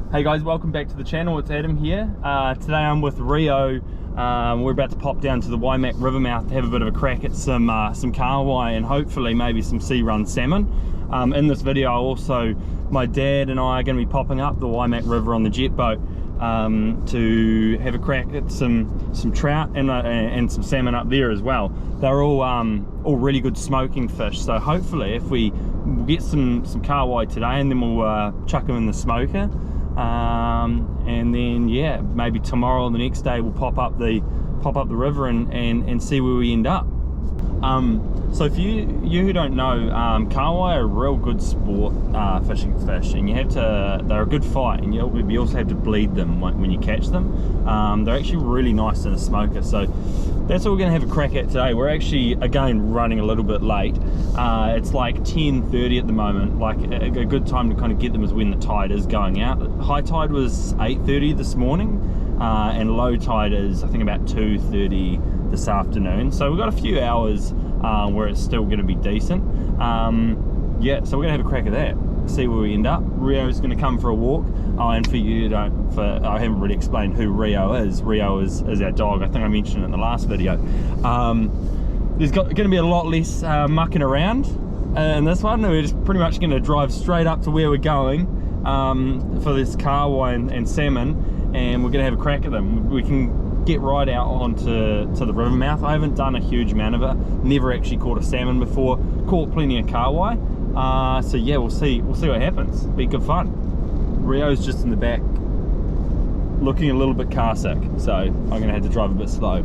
Hey guys, welcome back to the channel. It's Adam here. Today I'm with Rio. We're about to pop down to the Waimak river mouth to have a bit of a crack at some kahawai and hopefully maybe some sea run salmon. In this video also my dad and I are going to be popping up the Waimak river on the jetboat to have a crack at some trout and some salmon up there as well. They're all really good smoking fish, so hopefully if we'll get some kahawai today and then we'll chuck them in the smoker. And then yeah, maybe tomorrow or the next day we'll pop up the river and see where we end up. So if you who don't know, kahawai are a real good sport fishing fish, and they're a good fight, and you also have to bleed them when you catch them. They're actually really nice in a smoker, so that's what we're going to have a crack at today. We're actually again running a little bit late. It's like 10:30 at the moment. Like a good time to kind of get them is when the tide is going out. High tide was 8:30 this morning, and low tide is I think about 2:30 this afternoon. So we've got a few hours where it's still going to be decent. Yeah, so we're going to have a crack at that, see where we end up. Rio's going to come for a walk. Oh, and for you, I haven't really explained who Rio is. Rio is our dog. I think I mentioned it in the last video. There's going to be a lot less mucking around in this one. We're just pretty much going to drive straight up to where we're going for this kahawai and salmon, and we're going to have a crack at them. We can get right out onto the river mouth. I haven't done a huge amount of it. Never actually caught a salmon before. Caught plenty of kahawai. So yeah, we'll see what happens. Be good fun. Rio's just in the back, looking a little bit car sick, so I'm gonna have to drive a bit slow.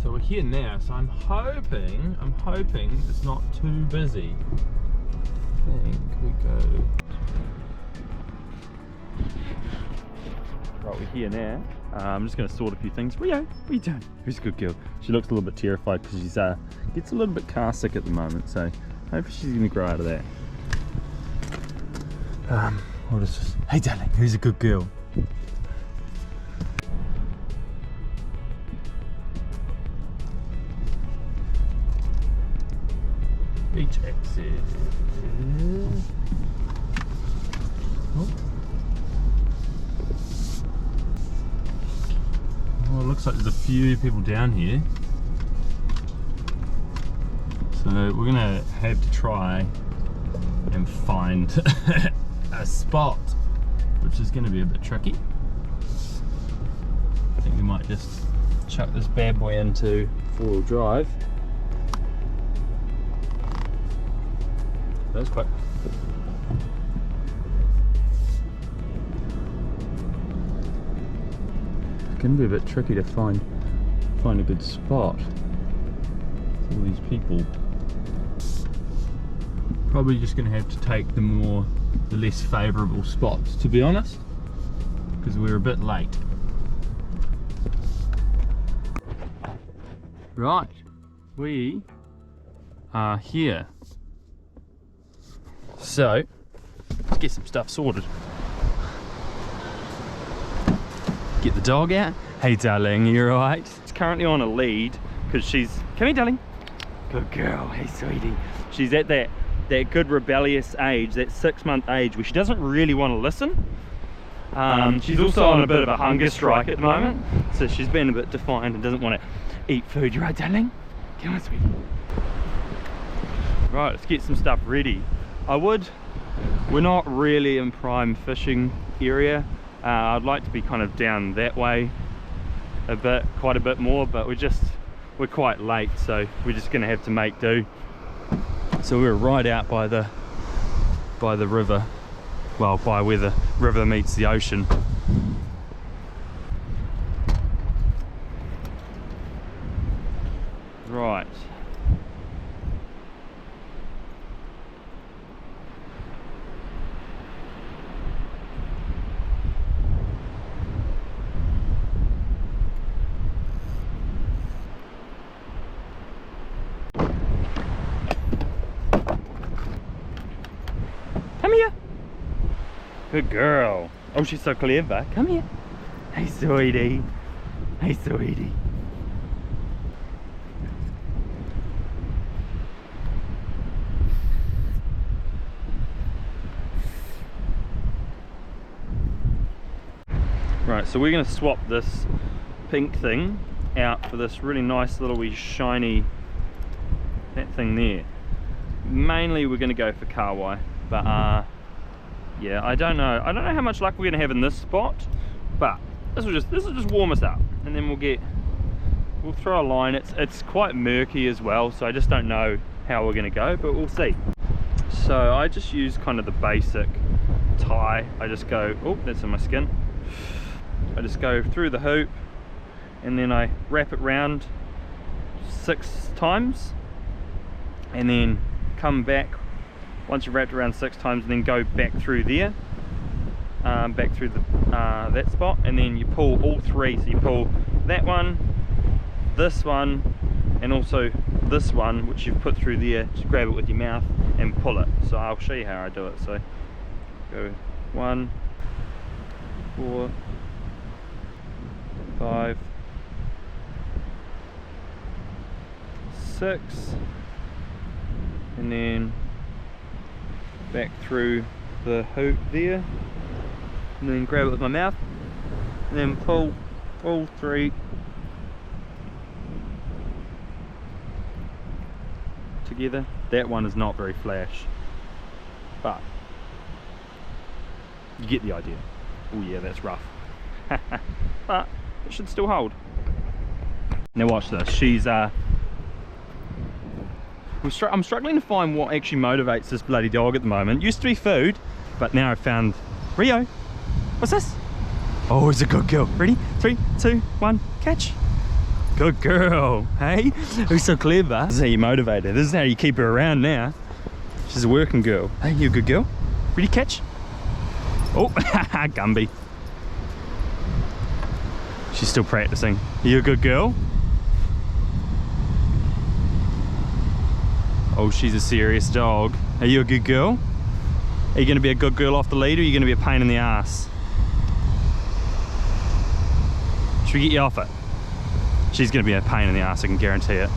So we're here now, so I'm hoping it's not too busy. I think we go. Right, we're here now. I'm just going to sort a few things. Rio, what are you doing? Who's a good girl? She looks a little bit terrified because she's gets a little bit car sick at the moment, so hopefully she's going to grow out of that. What is this? Hey darling, who's a good girl? Beach exit. Oh, it looks like there's a few people down here. So we're gonna have to try and find a spot, which is gonna be a bit tricky. I think we might just chuck this bad boy into four-wheel drive. That's quite. It's going to be a bit tricky to find a good spot. All these people. Probably just going to have to take the less favourable spots, to be honest, because we're a bit late. Right, we are here. So, let's get some stuff sorted. Get the dog out. Hey darling, you alright? She's currently on a lead because she's... Come here darling. Good girl, hey sweetie. She's at that good rebellious age, that 6-month age where she doesn't really want to listen. She's also on a bit of a hunger strike at the moment. So she's been a bit defiant and doesn't want to eat food. You right darling? Come on sweetie. Right, let's get some stuff ready. We're not really in prime fishing area. I'd like to be kind of down that way quite a bit more, but we're quite late, so we're just gonna have to make do. So we're right out by the river, well, by where the river meets the ocean. Right. Good girl. Oh, she's so clever. Come here. Hey, sweetie. Hey, sweetie. Right, so we're going to swap this pink thing out for this really nice little wee shiny, that thing there. Mainly we're going to go for kahawai, but yeah, I don't know how much luck we're going to have in this spot, but this will just warm us up, and then we'll throw a line. It's quite murky as well, so I just don't know how we're going to go, but we'll see. So I just use kind of the basic tie. I just go, oh, that's in my skin. I just go through the hoop, and then I wrap it round 6 times, and then come back once you've wrapped around 6 times, and then go back through there, back through the that spot, and then you pull all 3. So you pull that one, this one, and also this one, which you've put through there. Just grab it with your mouth and pull it. So I'll show you how I do it. So go 1, 4, 5, 6, and then back through the hoop there, and then grab it with my mouth, and then pull all 3 together. That one is not very flash, but you get the idea. Oh yeah, that's rough. But it should still hold. Now watch this. She's I'm struggling to find what actually motivates this bloody dog at the moment. Used to be food, but now I've found Rio. What's this? Oh, he's a good girl. Ready? 3, 2, 1, catch. Good girl. Hey, who's so clever? This is how you motivate her. This is how you keep her around now. She's a working girl. Hey, you a good girl? Ready, catch? Oh, Gumby. She's still practicing. Are you a good girl? Oh, she's a serious dog. Are you a good girl? Are you going to be a good girl off the lead, or are you going to be a pain in the ass? Should we get you off it? She's going to be a pain in the ass, I can guarantee it.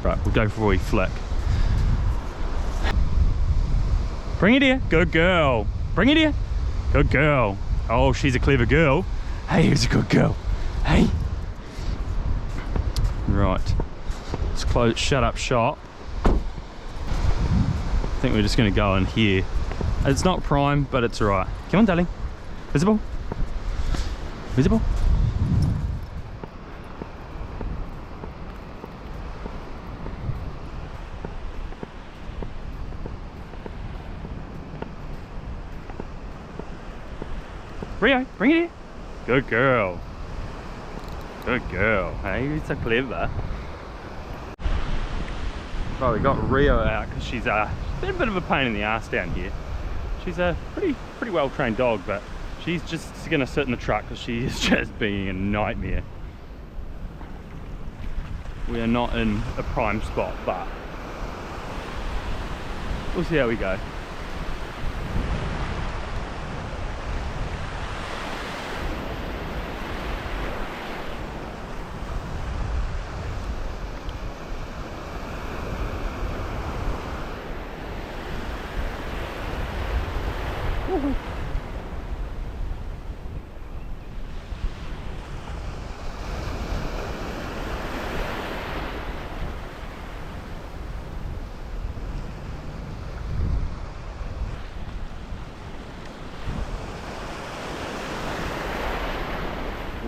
Right, we'll go for a wee flick. Bring it here. Good girl. Bring it here. Good girl. Oh, she's a clever girl. Hey, who's a good girl? Hey. Right. Let's close, shut up shop. I think we're just going to go in here. It's not prime, but it's alright. Come on, darling. Visible. Visible. Rio, bring it here. Good girl. Good girl. Hey, you're so clever. Right, we got Rio out because she's been a bit of a pain in the ass down here. She's a pretty well trained dog, but she's just gonna sit in the truck because she is just being a nightmare. We are not in a prime spot, but we'll see how we go.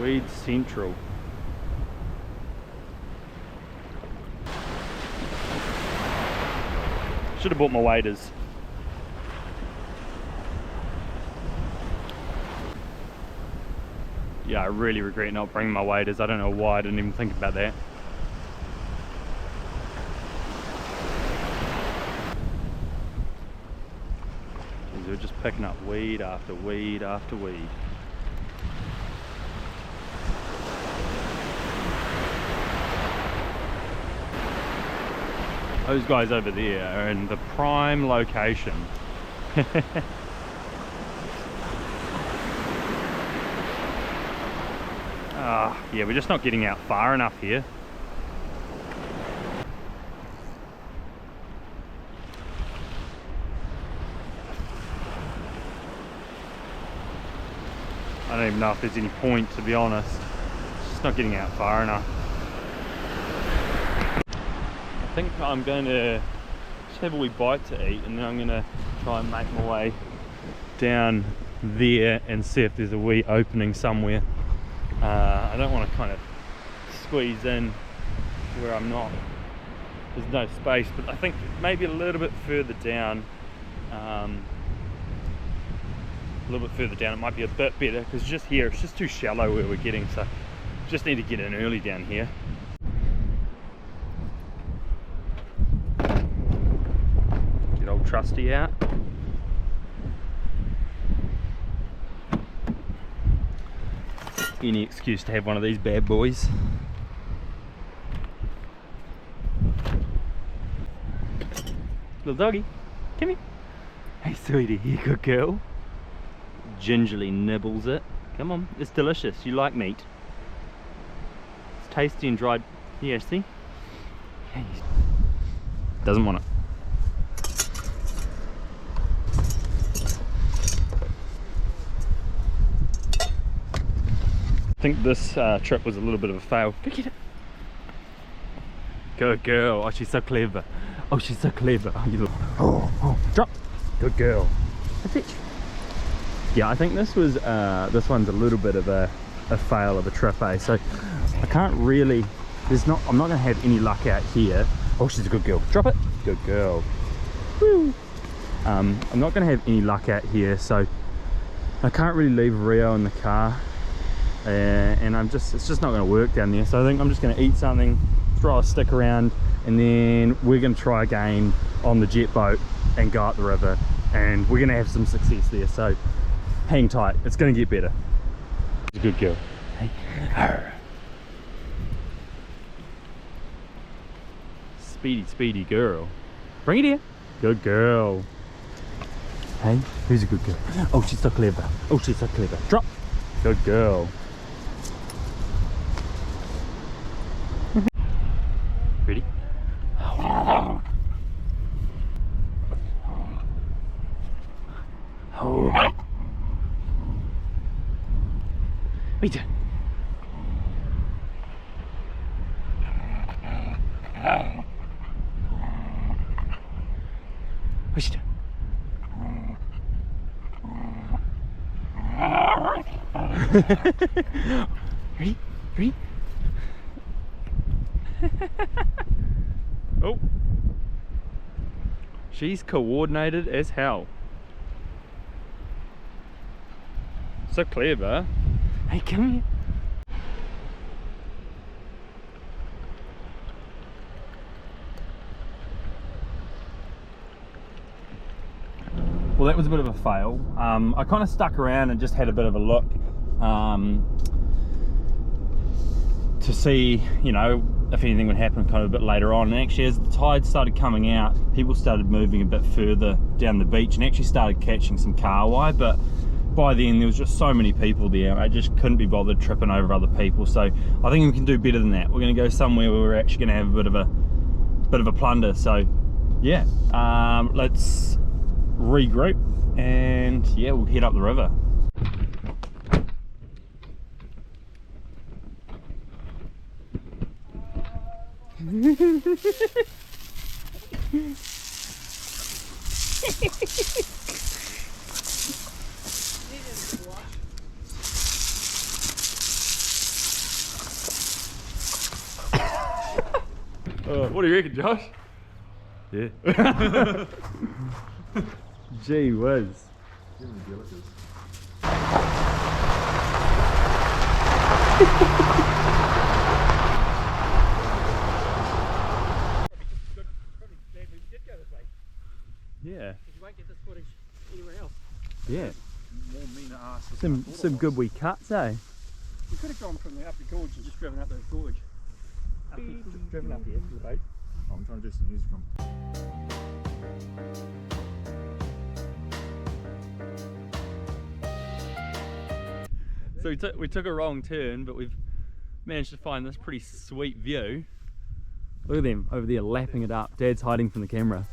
Weed Central. Should have bought my waders. Yeah, I really regret not bringing my waders. I don't know why I didn't even think about that. We're just picking up weed after weed after weed. Those guys over there are in the prime location. Yeah, we're just not getting out far enough here. I don't even know if there's any point, to be honest. It's just not getting out far enough. I think I'm going to just have a wee bite to eat, and then I'm going to try and make my way down there and see if there's a wee opening somewhere. I don't want to kind of squeeze in where I'm not, there's no space, but I think maybe a little bit further down, it might be a bit better, because just here it's just too shallow where we're getting, so just need to get in early down here. Get old Trusty out. Any excuse to have one of these bad boys. Little doggy, come here. Hey sweetie, you good girl. Gingerly nibbles it. Come on, it's delicious. You like meat. It's tasty and dried. Yeah, see? Doesn't want it. I think this trip was a little bit of a fail. Go get it. Good girl. Oh, she's so clever. Oh, she's so clever. Oh, drop. Good girl. That's it. Yeah, I think this was this one's a little bit of a fail of a trip, eh? So I can't really. I'm not gonna have any luck out here. Oh, she's a good girl. Drop it. Good girl. Woo. I'm not gonna have any luck out here, so I can't really leave Rio in the car. And it's just not going to work down there, so I think I'm just going to eat something, throw a stick around, and then we're going to try again on the jet boat and go up the river, and we're going to have some success there, so hang tight, it's going to get better. She's a good girl. Hey. Speedy girl. Bring it here. Good girl. Hey, who's a good girl? Oh, she's so clever. Oh, she's so clever. Drop. Good girl. Ready? Oh. Wait. What's it? Ready? Ready? Oh, she's coordinated as hell. So clever. Hey, come here. Well, that was a bit of a fail. I kind of stuck around and just had a bit of a look to see, you know, if anything would happen kind of a bit later on. And actually, as the tide started coming out, people started moving a bit further down the beach and actually started catching some kahawai. But by then there was just so many people there, I just couldn't be bothered tripping over other people. So I think we can do better than that. We're going to go somewhere where we're actually going to have a bit of a plunder. So yeah, let's regroup and yeah, we'll head up the river. What do you reckon, Josh? Yeah. Gee whiz. Yeah. You won't get this footage anywhere else. Yeah. Some good wee cuts, eh? We could have gone from the upper gorge and just driven up the gorge. Driven up here to the boat. I'm trying to do some music from. So we took a wrong turn, but we've managed to find this pretty sweet view. Look at them over there lapping it up. Dad's hiding from the camera.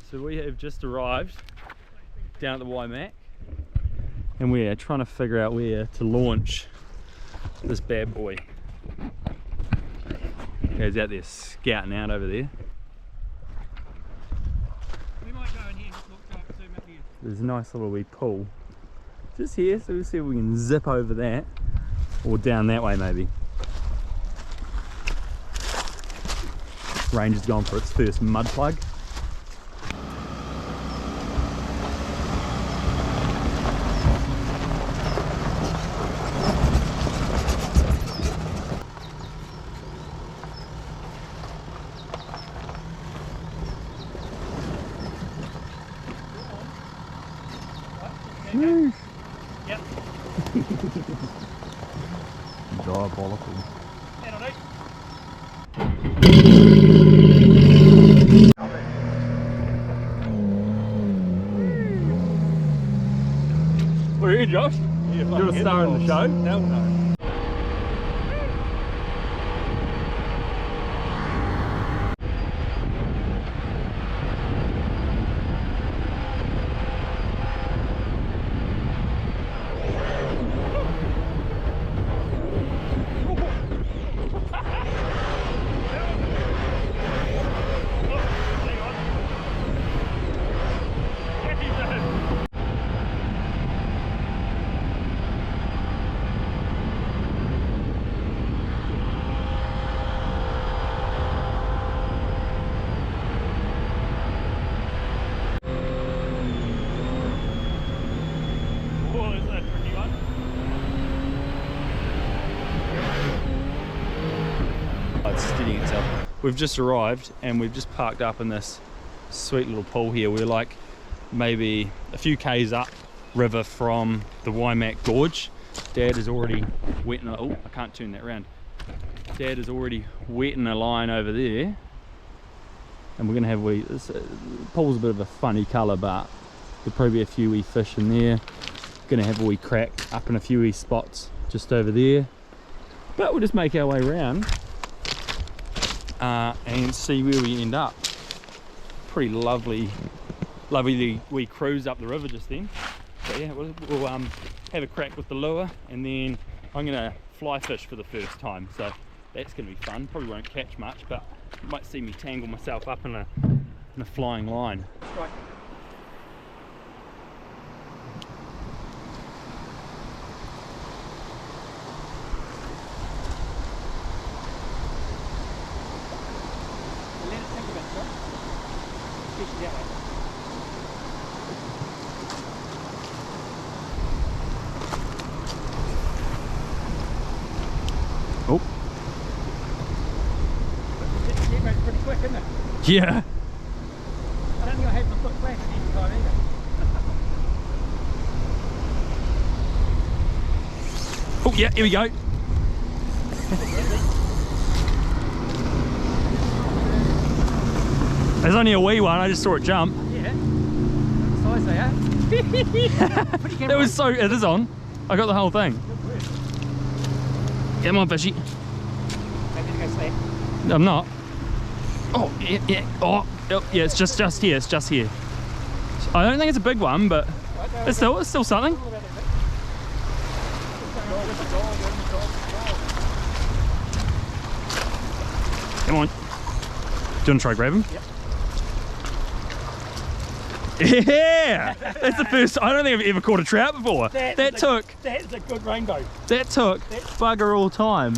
So we have just arrived down at the Waimak and we're trying to figure out where to launch this bad boy. He's out there scouting out over there. We might go in here and just look up, zoom up here. There's a nice little wee pool just here, so we'll see if we can zip over that or down that way maybe. Ranger's gone for its first mud plug. Yep. Diabolical. That'll do. We're here, Josh. You're a star in the show. Hell no. It's steadying itself. We've just arrived and we've just parked up in this sweet little pool here. We're like maybe a few k's up river from the Waimak gorge. Dad is already wetting a, oh, I can't turn that around. Dad is already wetting a line over there. And we're gonna have this pool's a bit of a funny colour, but there'll probably be a few wee fish in there. Gonna have a wee crack up in a few wee spots just over there. But we'll just make our way around and see where we end up. Pretty lovely wee cruise up the river just then. So yeah, we'll have a crack with the lure, and then I'm gonna fly fish for the first time. So that's gonna be fun. Probably won't catch much, but you might see me tangle myself up in a flying line. Right. Let it sink a bit, sir. Especially that way. Oh. This jetboat's pretty quick, isn't it? Yeah. I don't think I had my foot flat at any time either. Oh yeah, here we go. There's only a wee one, I just saw it jump. Yeah. What size they are. Put your camera It was so, it is on. I got the whole thing. Good work. Come on, fishy. Maybe to go slack. I'm not. Oh, yeah, yeah. Oh, yeah, it's just here, it's just here. I don't think it's a big one, but it's still something. All about that bit. Come on. Do you want to try grab him? Yep. Yeah! That's the first. I don't think I've ever caught a trout before. That took That's a good rainbow. bugger all time.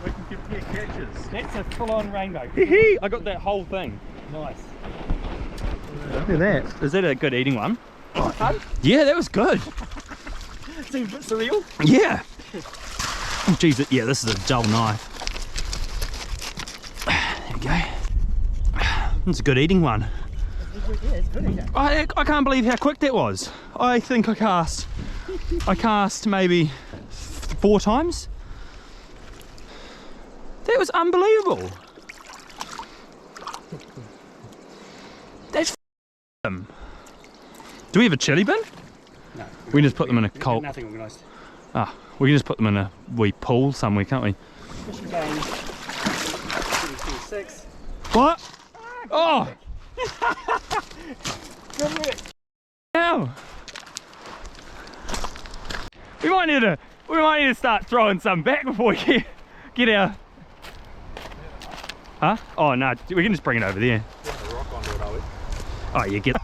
We can compare catches. That's a full-on rainbow. I got that whole thing. Nice. Look at that. Is that a good eating one? Fun? Yeah, that was good. Seems a bit surreal. Yeah. Oh, geez, yeah, this is a dull knife. There we go. It's a good eating one. Yeah, it's good eating. I can't believe how quick that was. I think I cast maybe 4 times. That was unbelievable. That's them. Do we have a chili bin? No. We can just put them in a cold. Nothing organised. Ah, we can just put them in a wee pool somewhere, can't we? Fishing game. 6. What? Oh! Good work. Ow! We might need to start throwing some back before we get our. Huh? Oh no, we can just bring it over there. Rock onto it, are we? Oh, you get.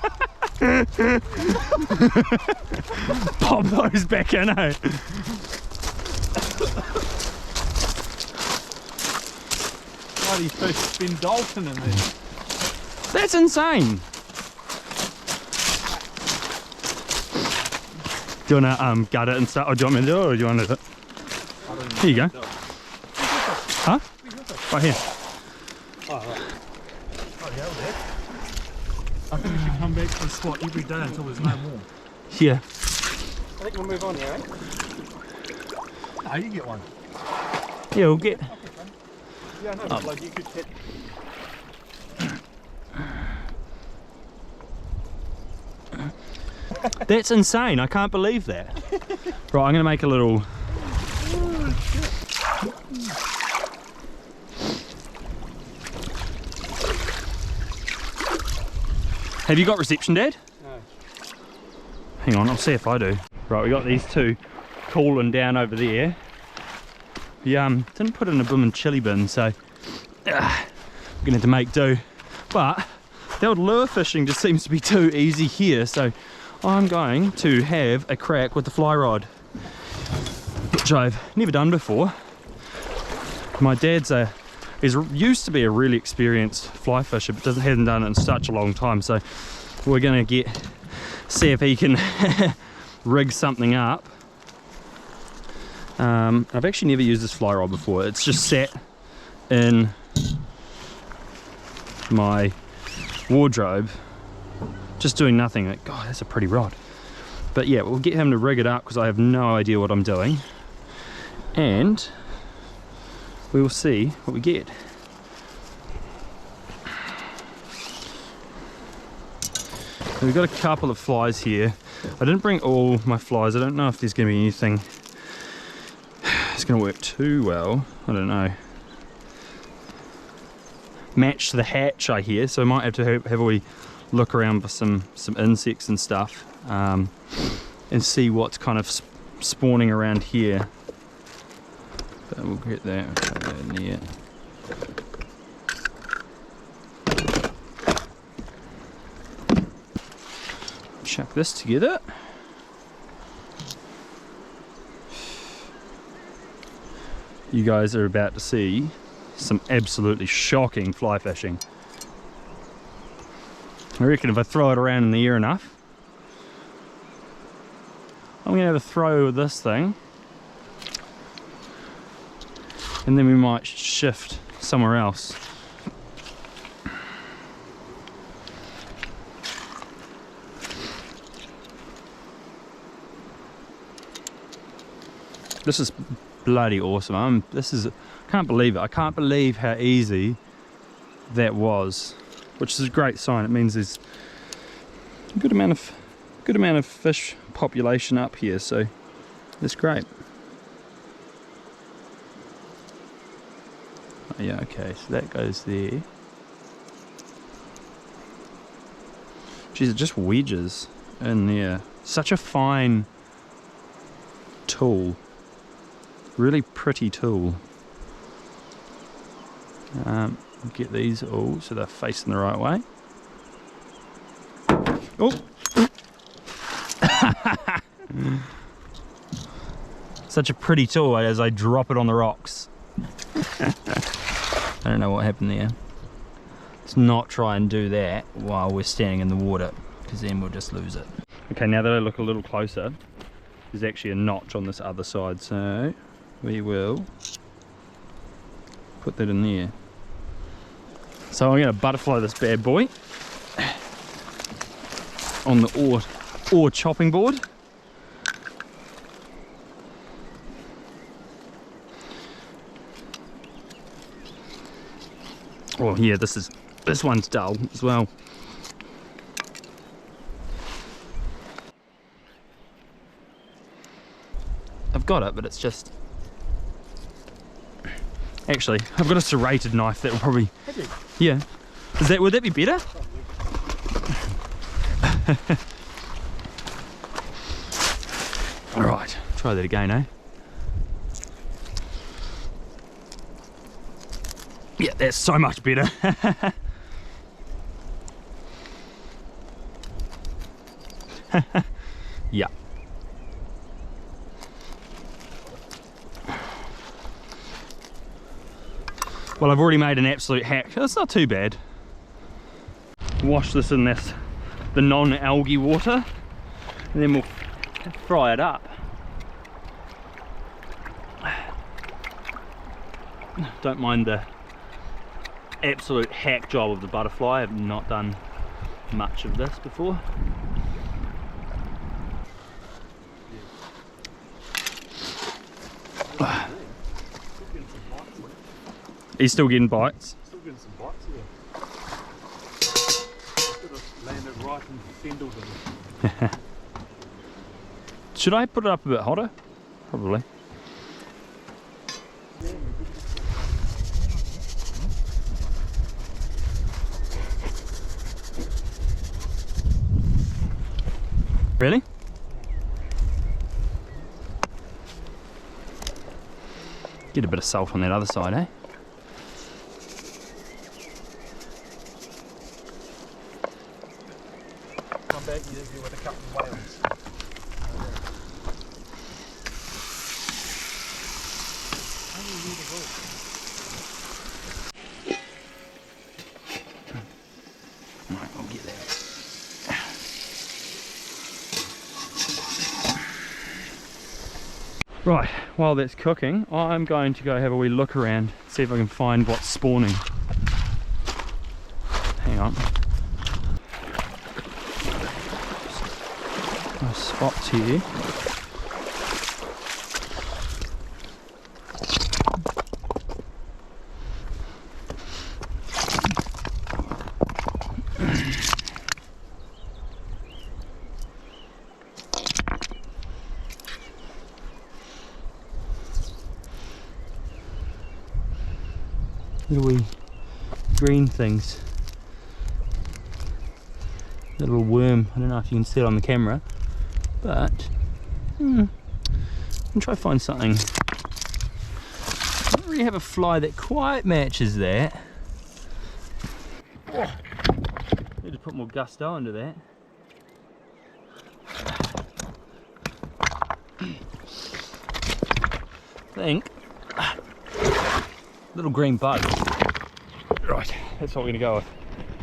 Pop those back in, eh? Bloody fish spin dolphin in there. That's insane. Do you wanna gut it and stuff, or do you want me to do it, or do you want to? Here you go. Huh? Right here. Oh, right. Oh, yeah, that. I think we should come back to the spot every day until there's no more. Yeah. I think we'll move on here, eh? No, you get one. Yeah, we'll get. Yeah, I know, but like you could hit. That's insane. I can't believe that. Right, I'm gonna make a little. Have you got reception, Dad? No. Hang on, I'll see if I do. Right, we got these two cooling down over there. Didn't put it in a blooming chili bin, so we're gonna have to make do. But the old lure fishing just seems to be too easy here, so I'm going to have a crack with the fly rod, which I've never done before. My dad's used to be a really experienced fly fisher, but hasn't done it in such a long time, so we're gonna see if he can rig something up. I've actually never used this fly rod before. It's just sat in my wardrobe just doing nothing. Like, God, that's a pretty rod. But yeah, we'll get him to rig it up because I have no idea what I'm doing, and we will see what we get. We've got a couple of flies here. I didn't bring all my flies. I don't know if there's going to be anything it's going to work too well. I don't know. Match the hatch, I hear, so I might have to have a wee look around for some insects and stuff, and see what's kind of spawning around here. But we'll get that. We'll put that in there. Chuck this together. You guys are about to see some absolutely shocking fly fishing. I reckon if I throw it around in the air enough, I'm going to have a throw with this thing, and then we might shift somewhere else. This is bloody awesome. Can't believe it. I can't believe how easy that was, which is a great sign. It means there's a good amount of fish population up here, so that's great. Oh, yeah, okay, so that goes there. Geez, it just wedges in there. Such a fine tool. Really pretty tool. Get these all so they're facing the right way. Oh! Such a pretty tool as I drop it on the rocks. I don't know what happened there. Let's not try and do that while we're standing in the water, because then we'll just lose it. Okay, now that I look a little closer, there's actually a notch on this other side, so we will put that in there. So I'm going to butterfly this bad boy on the ore chopping board. Oh yeah, this one's dull as well. I've got it, but it's just... Actually, I've got a serrated knife that will probably... Yeah. Would that be better? Alright, try that again, eh? Yeah, that's so much better. Yeah. Well, I've already made an absolute hack. That's not too bad. Wash this in the non-algae water, and then we'll fry it up. Don't mind the absolute hack job of the butterfly. I've not done much of this before. He's still getting bites. Still getting some bites, yeah. Should have landed right and fendled them. Should I put it up a bit hotter? Probably. Really? Get a bit of salt on that other side, eh? Come back usually with a couple of whales. Right, I'll get that. Right, while that's cooking, I'm going to go have a wee look around, see if I can find what's spawning. Hang on. Nice spots here. Little wee green things. Little worm. I don't know if you can see it on the camera, but I'm gonna try to find something. I don't really have a fly that quite matches that. Oh, need to put more gusto into that. I think little green bug. Right, that's what we're gonna go with.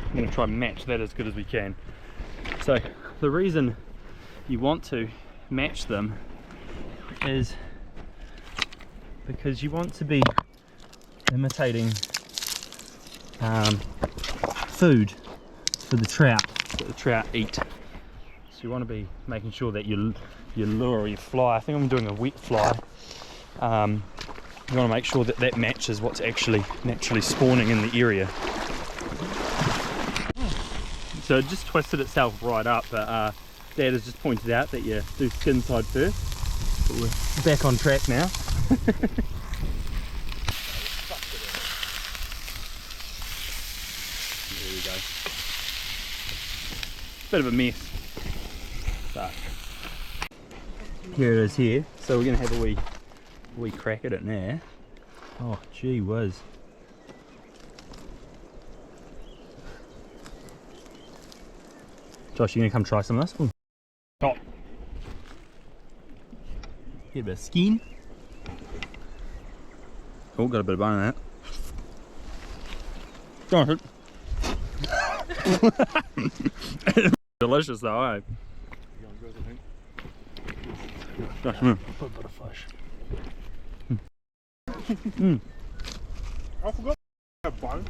I'm gonna try and match that as good as we can. So the reason you want to match them is because you want to be imitating food for the trout that the trout eat. So you want to be making sure that your lure or your fly, I think I'm doing a wet fly, you want to make sure that that matches what's actually naturally spawning in the area. So it just twisted itself right up, but Dad has just pointed out that you do skin side first. But we're back on track now. There we go. Bit of a mess. But here it is here. So we're going to have a wee crack at it now. Oh gee whiz. Josh, you gonna come try some of this? Oh. Get a bit of skin. Oh, got a bit of bone in that. Gosh, delicious though, eh? Gosh, Put a bit of fish. I forgot to have bone.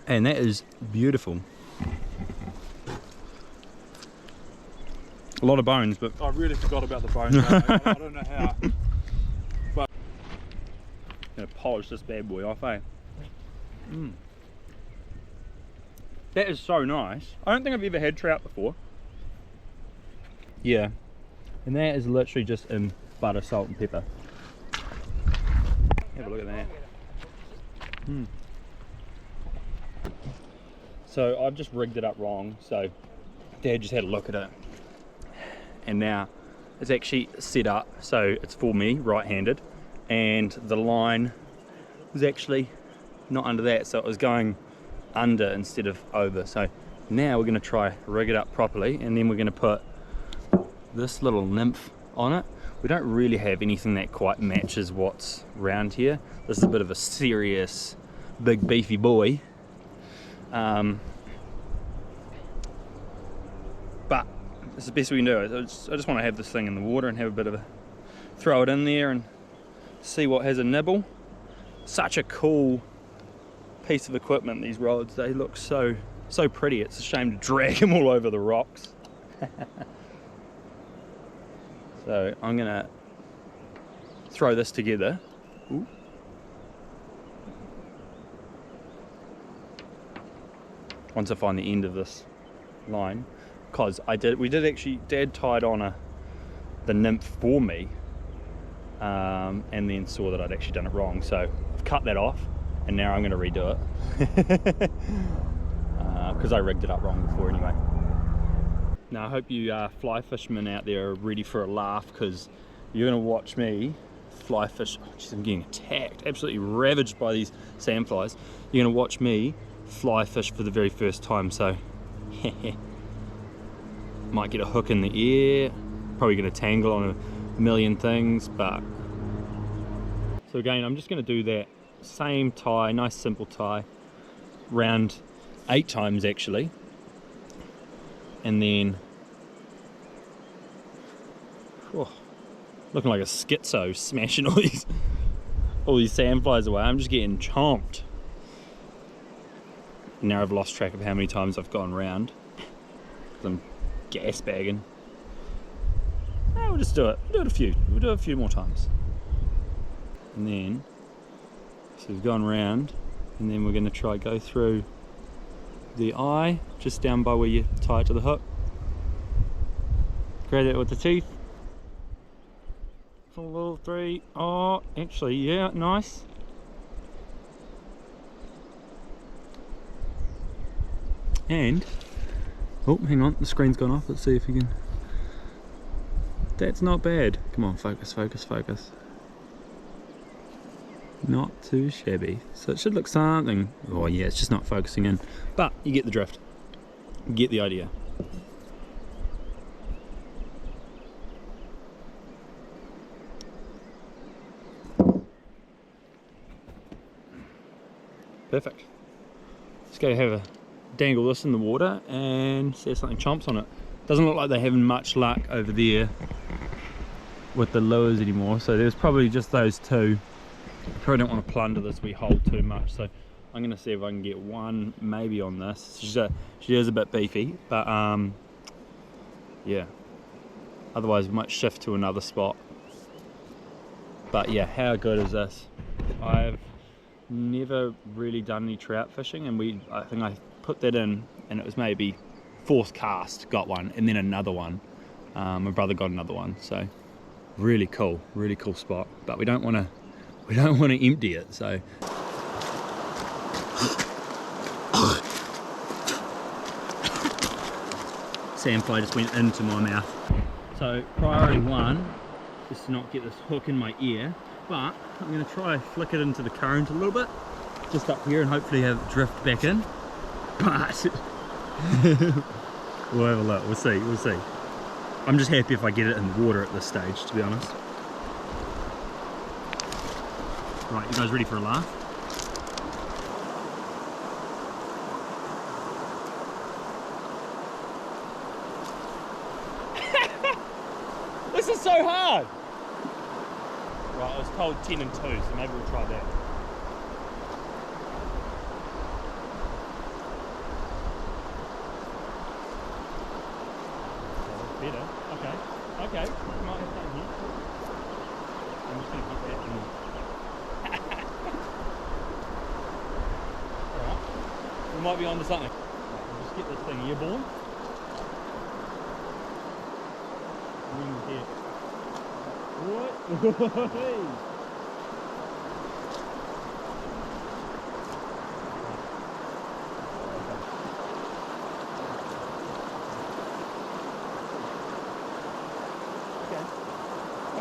And that is beautiful. A lot of bones, but I really forgot about the bones. I don't know how. I'm gonna polish this bad boy off, eh? That is so nice. I don't think I've ever had trout before. Yeah, and that is literally just in butter, salt and pepper. Have a look at that. So I've just rigged it up wrong, so Dad just had a look at it, and now it's actually set up so it's for me, right-handed, and the line was actually not under that, so it was going under instead of over. So now we're going to try rig it up properly, and then we're going to put this little nymph on it. We don't really have anything that quite matches what's round here. This is a bit of a serious big beefy boy, but it's the best we can do. I just want to have this thing in the water and have a bit of a throw it in there and see what has a nibble. Such a cool piece of equipment, these rods. They look so pretty. It's a shame to drag them all over the rocks. So I'm gonna throw this together. Ooh. Once I find the end of this line, because we did actually, Dad tied on the nymph for me, and then saw that I'd actually done it wrong, so I've cut that off, and now I'm going to redo it, because I rigged it up wrong before anyway. Now I hope you fly fishermen out there are ready for a laugh, because you're going to watch me fly fish. Oh, geez, I'm getting attacked, absolutely ravaged by these sandflies. You're going to watch me fly fish for the very first time, so might get a hook in the air, probably going to tangle on a million things, but so again I'm just going to do that same tie, nice simple tie, round 8 times actually, and then looking like a schizo, smashing all these sandflies away. I'm just getting chomped. Now I've lost track of how many times I've gone round. I'm gas bagging. No, we'll just do it. We'll do it a few. We'll do it a few more times. And then, so we've gone round, and then we're going to try go through the eye, just down by where you tie it to the hook. Grab it with the teeth. 4, 3. Oh, actually, yeah, nice. And oh, hang on, the screen's gone off. Let's see if you can. That's not bad. Come on, focus, focus, focus. Not too shabby. So it should look something. Oh yeah, it's just not focusing in. But you get the drift. You get the idea. Perfect. Let's go have a dangle this in the water and see if something chomps on it. Doesn't look like they're having much luck over there with the lures anymore, so there's probably just those two. Probably don't want to plunder this wee hole too much, so I'm going to see if I can get one maybe on this. She is a bit beefy, but yeah, otherwise we might shift to another spot. But yeah, how good is this? I've never really done any trout fishing, and I think I put that in and it was maybe 4th cast, got one, and then another one. My brother got another one, so really cool spot. But we don't want to empty it, so sandfly just went into my mouth. So priority 1 is to not get this hook in my ear, but I'm going to try flick it into the current a little bit just up here and hopefully have it drift back in. But We'll have a look, we'll see, we'll see. I'm just happy if I get it in the water at this stage, to be honest. Right, you guys ready for a laugh? This is so hard! Right, I was told 10 and 2, so maybe we'll try that. Better. Okay. Okay. We might have something here. I'm just going to get that in. Alright. We might be onto something. Right, we'll just get this thing airborne. And then we'll get... What?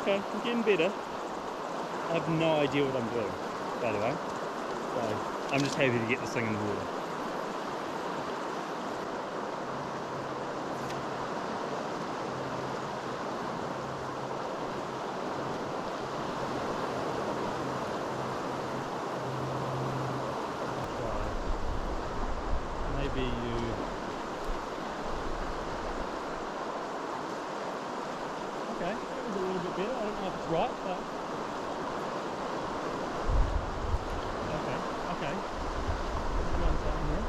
Okay, I'm getting better. I have no idea what I'm doing, by the way. So, I'm just happy to get this thing in the water. So, maybe you... Okay, that was a little bit better. I don't know if it's right, but... Okay, okay. Doing something here.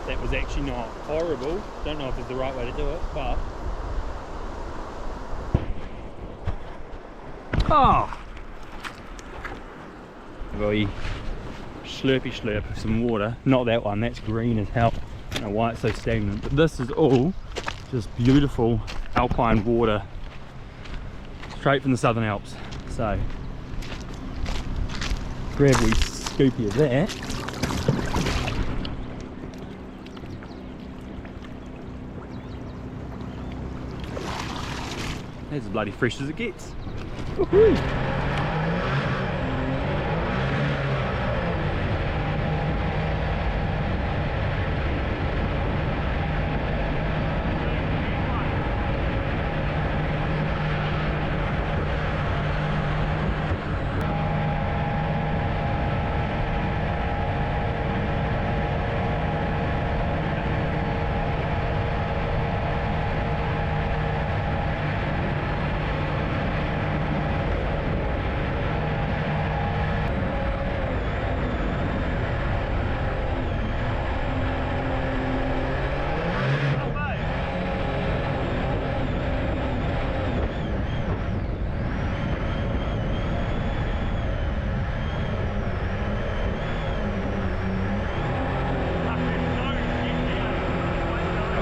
That was actually not horrible. Don't know if it's the right way to do it, but... Oh! Very slurpy slurp of some water. Not that one, that's green as hell. I don't know why it's so stagnant, but this is all just beautiful alpine water straight from the Southern Alps. So grab a wee scoopy of that. That's as bloody fresh as it gets. Woohoo!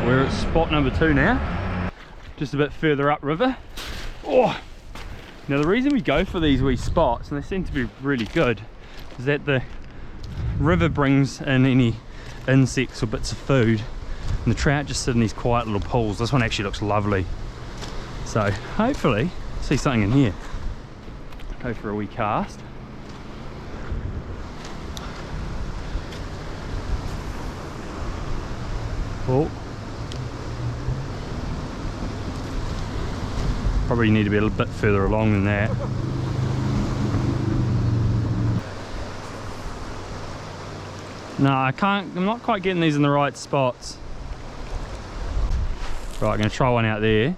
We're at spot number 2 now, just a bit further upriver. Oh! Now the reason we go for these wee spots, and they seem to be really good, is that the river brings in any insects or bits of food, and the trout just sit in these quiet little pools. This one actually looks lovely. So hopefully see something in here. Go for a wee cast. Oh. Probably need to be a little bit further along than that. No, I'm not quite getting these in the right spots. Right, I'm going to try one out there.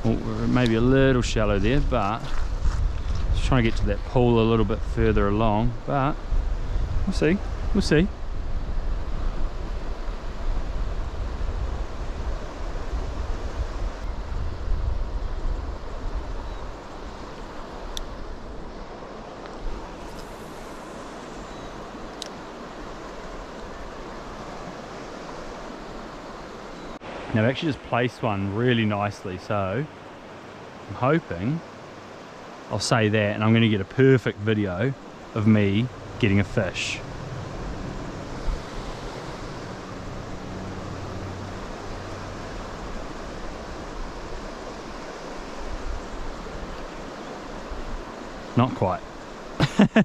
Oh, we're maybe a little shallow there, but just trying to get to that pool a little bit further along, but we'll see, we'll see. Now I've actually just placed one really nicely, so I'm hoping I'll say that and I'm going to get a perfect video of me getting a fish. Not quite. Bloody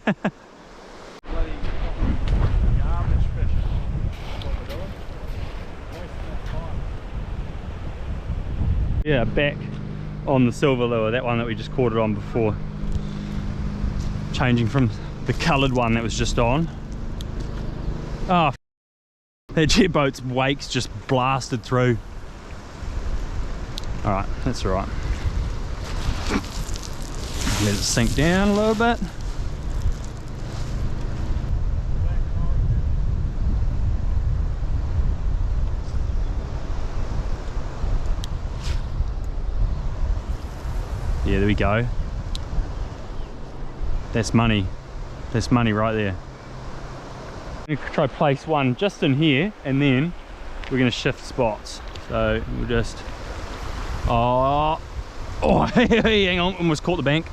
garbage fishing. That's what we're doing. Wasting that time. Yeah, back on the silver lure, that one that we just caught it on before. Changing from the coloured one that was just on. Oh, that jet boat's wake's just blasted through. Alright, that's alright. Let it sink down a little bit. Yeah, there we go. That's money. That's money right there. I'm gonna try place one just in here, and then we're gonna shift spots. So we'll just, oh, hang on, almost caught the bank.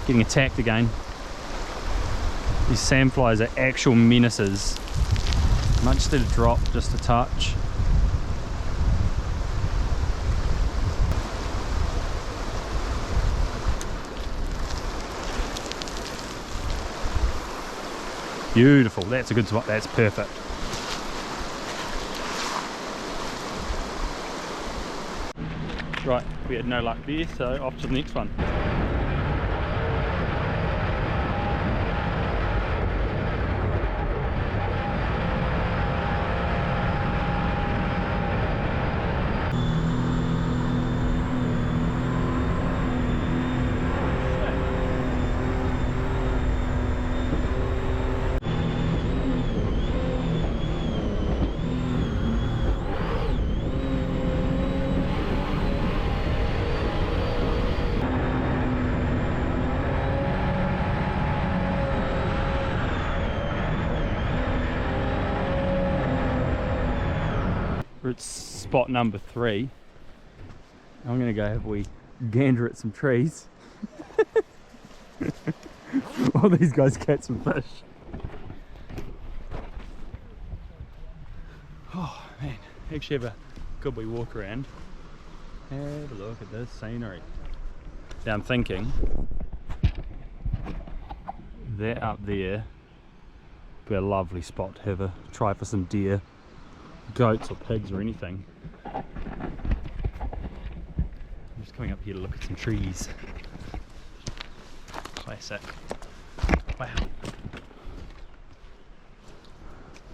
Getting attacked again. These sandflies are actual menaces. Might just let it drop just a touch. Beautiful, that's a good spot, that's perfect. Right, we had no luck there, so off to the next one. We're at spot number 3. I'm gonna go have a wee gander at some trees. While these guys catch some fish. Oh man, actually have a good wee walk around. Have a look at this scenery. Now I'm thinking that up there would be a lovely spot to have a try for some deer, goats or pigs or anything. I'm just coming up here to look at some trees. Classic. Wow.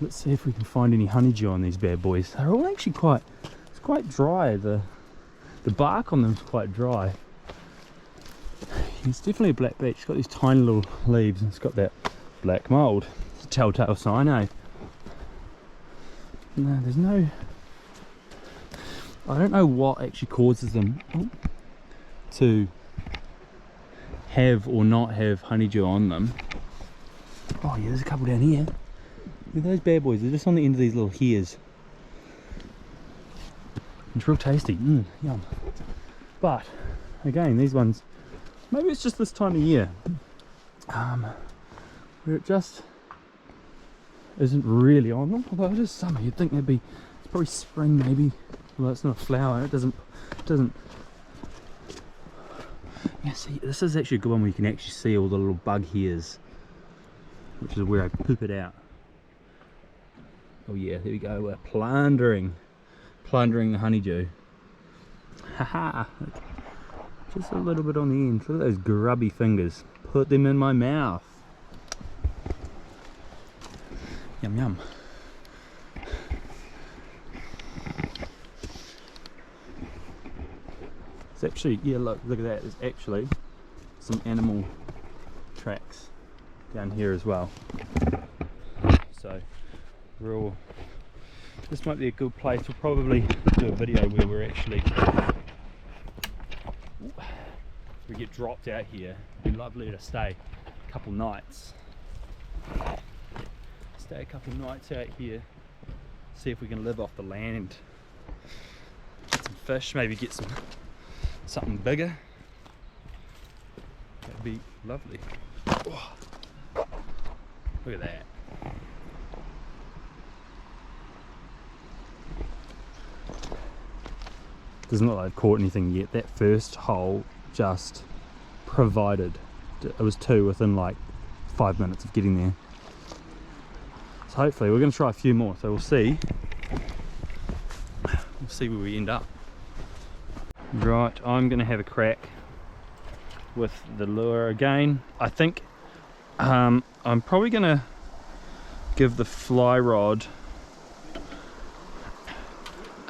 Let's see if we can find any honeydew on these bad boys. They're all actually it's quite dry. The bark on them is quite dry. It's definitely a black beech. It's got these tiny little leaves and it's got that black mould. It's a telltale sign, eh? No, there's no... I don't know what actually causes them to have or not have honeydew on them. Oh yeah, there's a couple down here. Look at those bad boys, they're just on the end of these little hairs. It's real tasty, yum. But, again, these ones, maybe it's just this time of year, where it just isn't really on them. Although it is summer, you'd think it'd be, it's probably spring maybe. Although it's not a flower, it doesn't. Yeah, see, this is actually a good one where you can actually see all the little bug hairs, which is where I poop it out. Oh yeah, there we go, we're plundering the honeydew. Haha, just a little bit on the end. Look at those grubby fingers. Put them in my mouth. Yum yum. It's actually, yeah, look at that, there's actually some animal tracks down here as well. So, this might be a good place. We'll probably do a video where we're actually, we get dropped out here. It'd be lovely to stay a couple nights. Stay a couple nights out here, see if we can live off the land, get some fish, maybe get something bigger. That'd be lovely. Oh, look at that. Doesn't look like I've caught anything yet. That first hole just provided. It was 2 within like 5 minutes of getting there. So hopefully we're going to try a few more, so we'll see. We'll see where we end up. Right, I'm going to have a crack with the lure again. I think I'm probably going to give the fly rod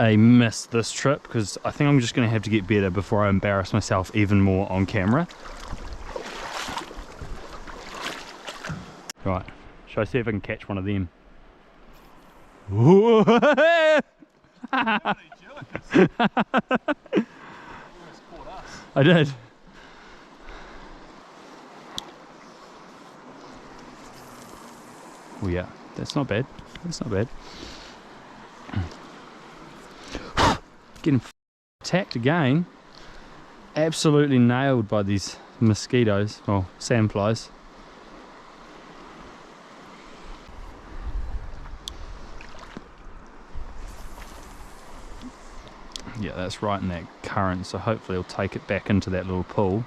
a miss this trip, because I think I'm just going to have to get better before I embarrass myself even more on camera. Right, shall I see if I can catch one of them? I did. Oh yeah, that's not bad. That's not bad. Getting attacked again. Absolutely nailed by these mosquitoes, or sandflies. Yeah, that's right in that current, so hopefully it'll take it back into that little pool.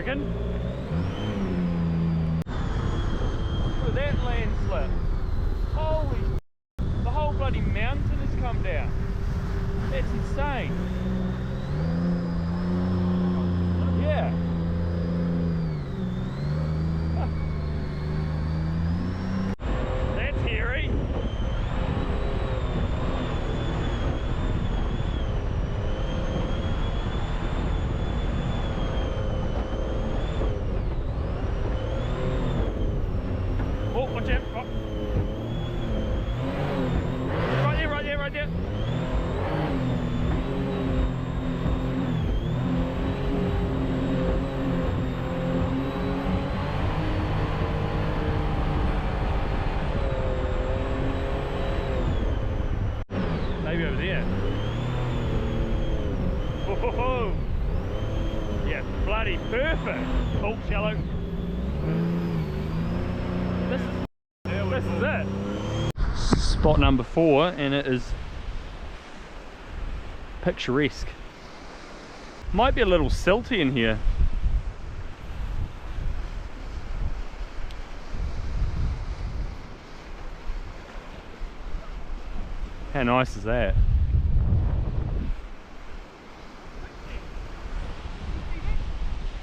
Look at that landslip. Holy, the whole bloody mountain has come down. That's insane. Yeah. That's hairy. Oh, watch out. Oh. Right there, right there, right there. Maybe over there. Oh, ho, ho. Yeah, bloody perfect. Oh, shallow. This is it. Spot number 4, and it is picturesque. Might be a little silty in here. How nice is that?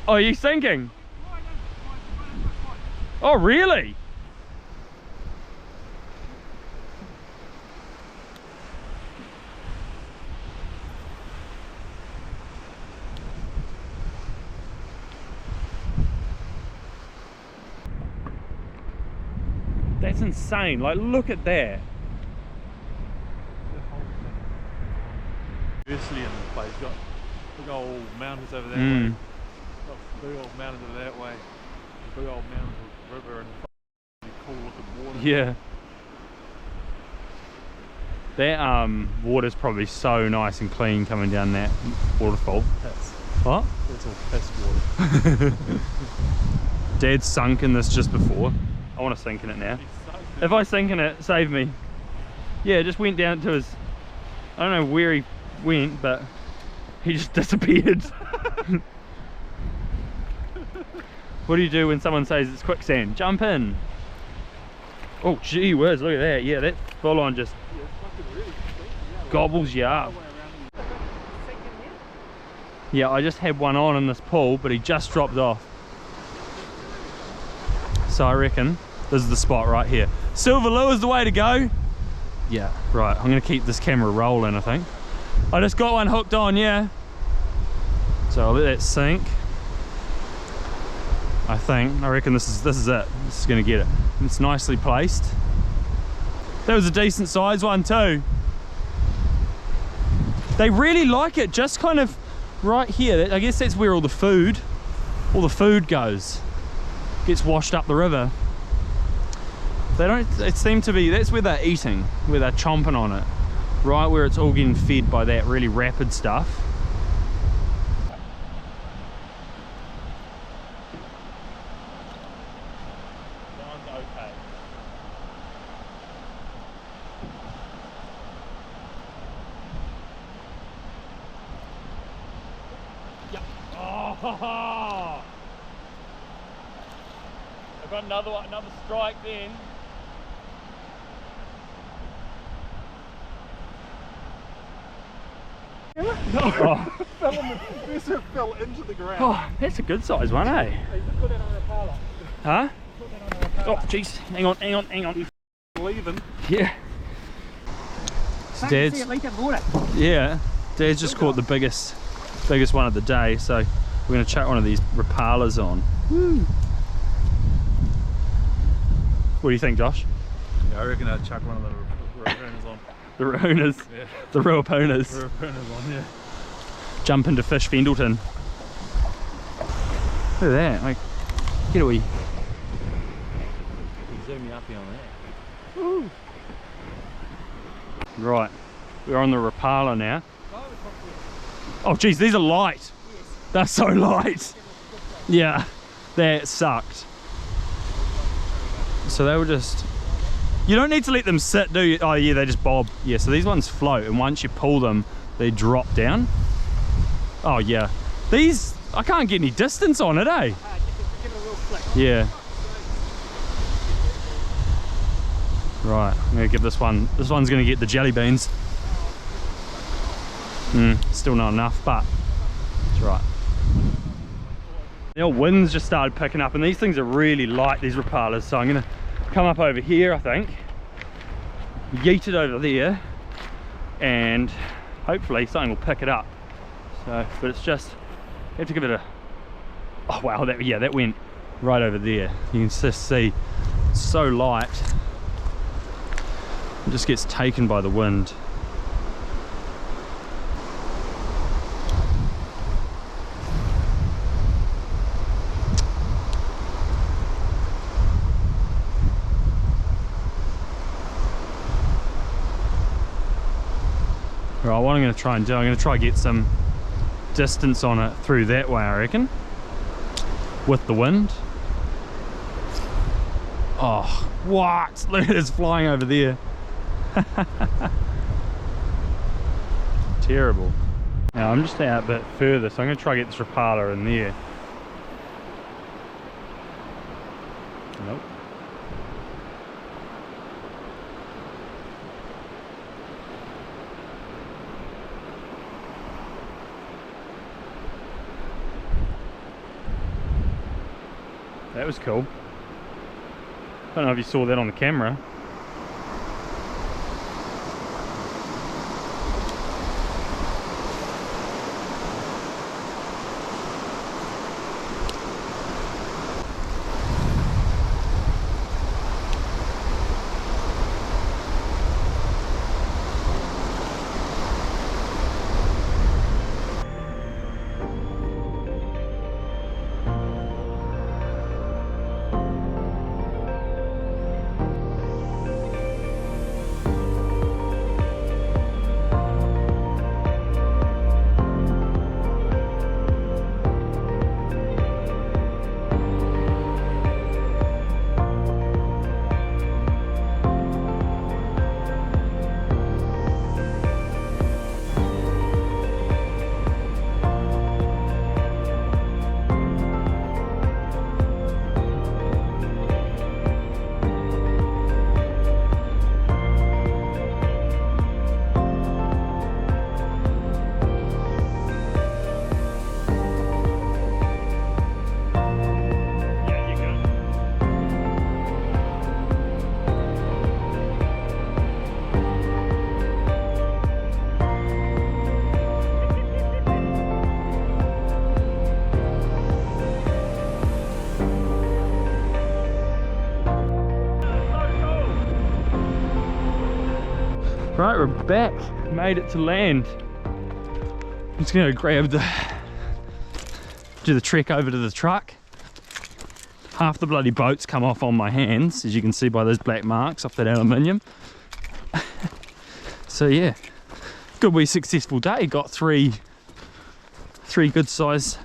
Oh, are you sinking? Oh, really? That's insane. Like, look at that. University in the place got big old mountains over that way. Got big old mountains over that way. Big old mountains with river and cool looking water. Yeah. That water's probably so nice and clean coming down that waterfall. Piss. What? That's all piss water. Dad's sunk in this just before. I want to sink in it now. If I sink in it, save me. Yeah, just went down to his... I don't know where he went, but he just disappeared. What do you do when someone says it's quicksand? Jump in. Oh gee whiz, look at that. Yeah, that full on just gobbles you up. Yeah, I just had one on in this pool, but he just dropped off. So I reckon this is the spot right here. Silver Lure is the way to go. Yeah, right, I'm gonna keep this camera rolling, I think. I just got one hooked on, yeah. So I'll let that sink. I reckon this is it. This is gonna get it. It's nicely placed. That was a decent size one too. They really like it, just kind of right here. I guess that's where all the food goes. Gets washed up the river. They don't, it seemed to be, that's where they're eating, where they're chomping on it. Right where it's all getting fed by that really rapid stuff. Okay. Yep. Oh, I've got another one, another strike then. No, Oh. it fell into the ground. Oh, that's a good size one, eh? Hey, you put that on a Rapala. Huh? Put that on a Rapala. Oh, jeez. Hang on. Leaving. Yeah. So Dad's, yeah, Dad's just caught the biggest one of the day, so we're going to chuck one of these Rapalas on. Woo. What do you think, Josh? Yeah, I reckon I'd chuck one of the Rapalas on. The Ronas, Yeah. the Rapalas. The Rapalas on, yeah. Jump into Fish Fendleton. Look at that, like, get away. Zoom me up here on that. Woo. Right, we're on the Rapala now. Oh geez, these are light. Yes. They're so light. Yeah, that sucked. So they were just, you don't need to let them sit, do you? Oh yeah, they just bob. Yeah, so these ones float, and once you pull them, they drop down. Oh yeah, these, I can't get any distance on it, eh? Give it a real flick. Yeah. Right, I'm gonna give this one's gonna get the jelly beans. Still not enough, but it's right. The old winds just started picking up, and these things are really light, these Rapalas, so I'm gonna come up over here, I think, yeet it over there, and hopefully something will pick it up. So, but it's just, you have to give it a, oh wow, that went right over there. You can just see, it's so light. It just gets taken by the wind. Right, what I'm going to try and do, I'm going to try and get some distance on it through that way, I reckon, with the wind. Oh, what? Look at it, it's flying over there. Terrible. Now I'm just out a bit further, so I'm going to try and get this Rapala in there. Nope. That was cool. I don't know if you saw that on the camera. Right, we're back. Made it to land. I'm just gonna do the trek over to the truck. Half the bloody boat's come off on my hands, as you can see by those black marks off that aluminium. So yeah, good wee successful day. Got three good size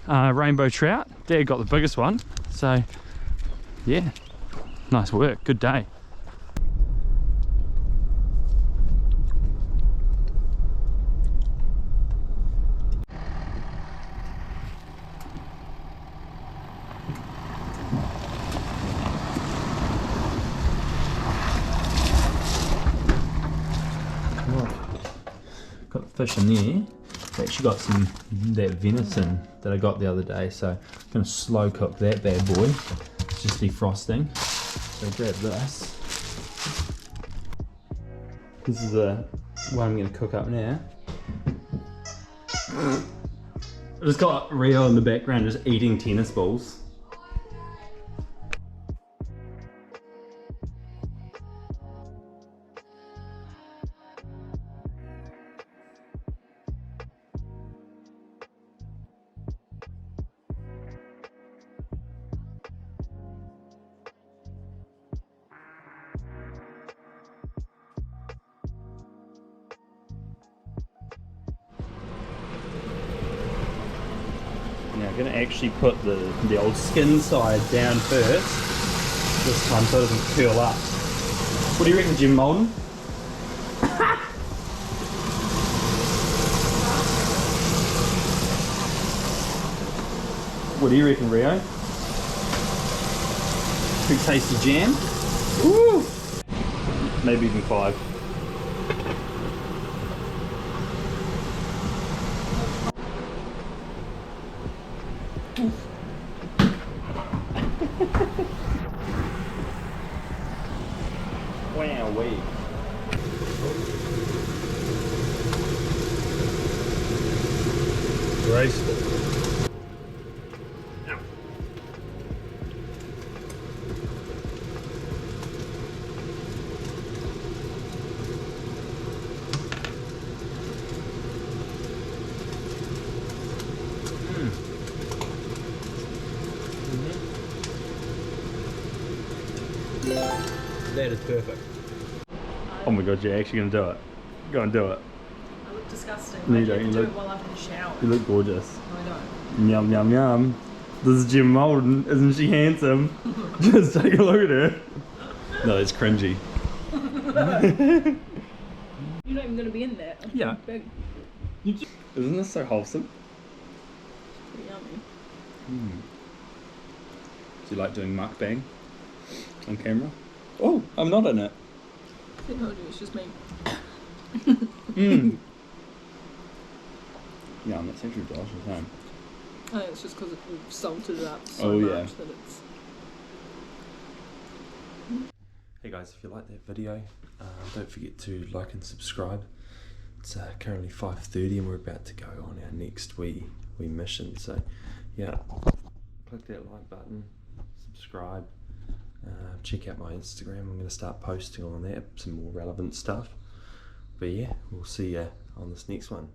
rainbow trout. Dad got the biggest one. So yeah, nice work, good day. Got the fish in there. Actually got that venison that I got the other day, so I'm gonna slow cook that bad boy. It's just defrosting. So grab this. This is the one I'm gonna cook up now. I just got Rio in the background just eating tennis balls. Now I'm going to actually put the old skin side down first, this time so it doesn't curl up. What do you reckon, Jim Molden? What do you reckon, Rio? Big tasty jam? Woo! Maybe even 5. Wow, wait. Graceful. That is perfect. Oh my god, you're actually gonna do it. Go and do it. I look disgusting. No, I you have don't. to You do look- it while I'm in the shower. You look gorgeous. No, I don't. Yum yum yum. This is Jim Molden. Isn't she handsome? Just take a look at her. No, it's cringy. You're not even going to be in there. I'm Yeah. Big. Isn't this so wholesome? Pretty yummy. Do you like doing mukbang on camera? Oh, I'm not in it. I told you, it's just me. Yeah, that's actually delicious, huh? I think it's just because we've salted it up so Oh, yeah. much that it's... Hey guys, if you like that video, don't forget to like and subscribe. It's currently 5:30 and we're about to go on our next wee mission. So yeah, click that like button, subscribe, check out my Instagram. I'm going to start posting on that some more relevant stuff. But yeah, we'll see you on this next one.